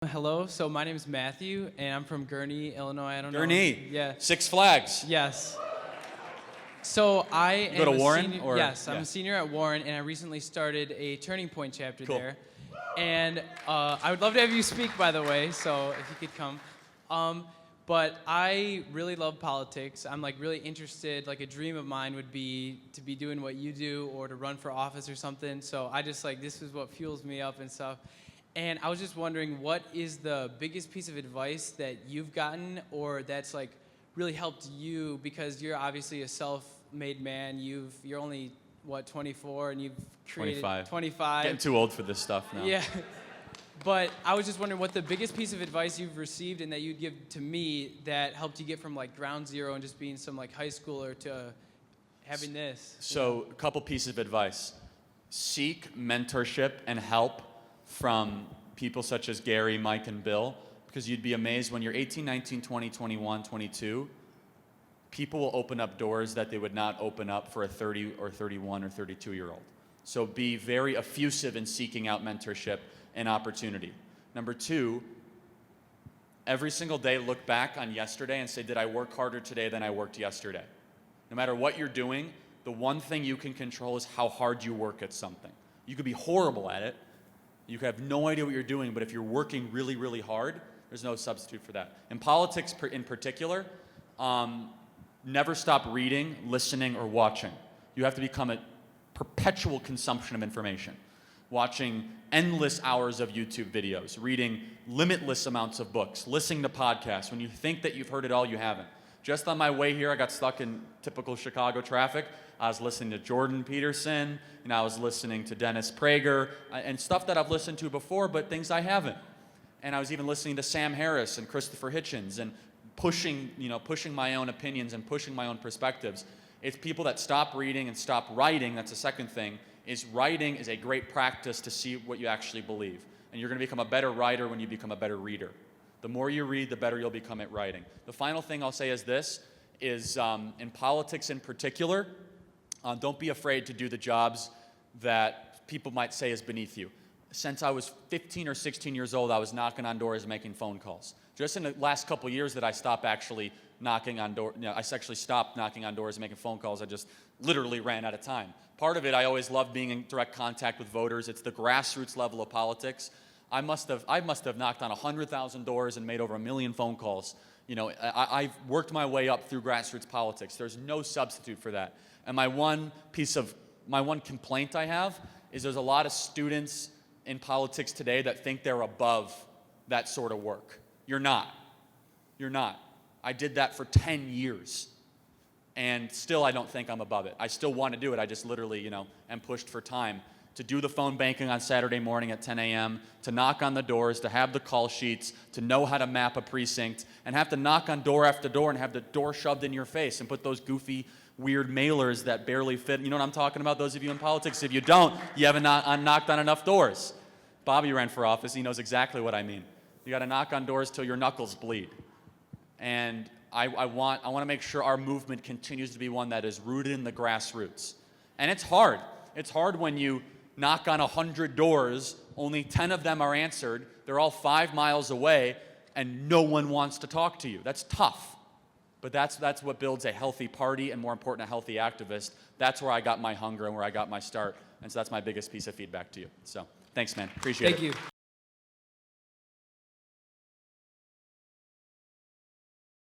Hello, so my name is Matthew, and I'm from Gurnee, Illinois. I don't know. Gurnee. Yeah. Six Flags. Yes. So I am go to a Warren, senior. or- Yes, I'm yeah. a senior at Warren, and I recently started a Turning Point chapter Cool. there. And I would love to have you speak, by the way, so if you could come. But I really love politics. I'm like really interested. Like a dream of mine would be to be doing what you do or to run for office or something. So I just like, this is what fuels me up and stuff. And I was just wondering, what is the biggest piece of advice that you've gotten or that's like really helped you, because you're obviously a self-made man. You're only, what, 24, and you've created 25. Getting too old for this stuff now. Yeah. But I was just wondering what the biggest piece of advice you've received and that you'd give to me that helped you get from like ground zero and just being some like high schooler to having this. So a couple pieces of advice. Seek mentorship and help from people such as Gary, Mike, and Bill, because you'd be amazed when you're 18, 19, 20, 21, 22, people will open up doors that they would not open up for a 30 or 31 or 32-year-old. So be very effusive in seeking out mentorship and opportunity. Number two, every single day look back on yesterday and say, did I work harder today than I worked yesterday? No matter what you're doing, the one thing you can control is how hard you work at something. You could be horrible at it. You could have no idea what you're doing, but if you're working really, really hard, there's no substitute for that. In politics in particular, never stop reading, listening, or watching. You have to become a perpetual consumption of information. Watching endless hours of YouTube videos, reading limitless amounts of books, listening to podcasts. When you think that you've heard it all, you haven't. Just on my way here, I got stuck in typical Chicago traffic. I was listening to Jordan Peterson, and I was listening to Dennis Prager, and stuff that I've listened to before, but things I haven't. And I was even listening to Sam Harris and Christopher Hitchens, and pushing my own opinions and pushing my own perspectives. It's people that stop reading and stop writing. That's the second thing. Writing is a great practice to see what you actually believe. And you're going to become a better writer when you become a better reader. The more you read, the better you'll become at writing. The final thing I'll say is this, in politics in particular, don't be afraid to do the jobs that people might say is beneath you. Since I was 15 or 16 years old, I was knocking on doors and making phone calls. Just in the last couple of years that I stopped actually knocking on doors, I actually stopped knocking on doors and making phone calls. I just literally ran out of time. Part of it, I always loved being in direct contact with voters. It's the grassroots level of politics. I must have knocked on 100,000 doors and made over 1 million phone calls. I've worked my way up through grassroots politics. There's no substitute for that. And my one complaint I have is there's a lot of students in politics today that think they're above that sort of work. You're not. You're not. I did that for 10 years. And still, I don't think I'm above it. I still want to do it. I just literally, am pushed for time to do the phone banking on Saturday morning at 10 a.m., to knock on the doors, to have the call sheets, to know how to map a precinct, and have to knock on door after door and have the door shoved in your face and put those goofy, weird mailers that barely fit. You know what I'm talking about, those of you in politics? If you don't, you haven't knocked on enough doors. Bobby ran for office. He knows exactly what I mean. You got to knock on doors till your knuckles bleed. And I want to make sure our movement continues to be one that is rooted in the grassroots. And it's hard. It's hard when you knock on 100 doors, only 10 of them are answered, they're all 5 miles away, and no one wants to talk to you. That's tough. But that's what builds a healthy party, and more important, a healthy activist. That's where I got my hunger and where I got my start. And so that's my biggest piece of feedback to you. So thanks, man. Appreciate it. Thank you.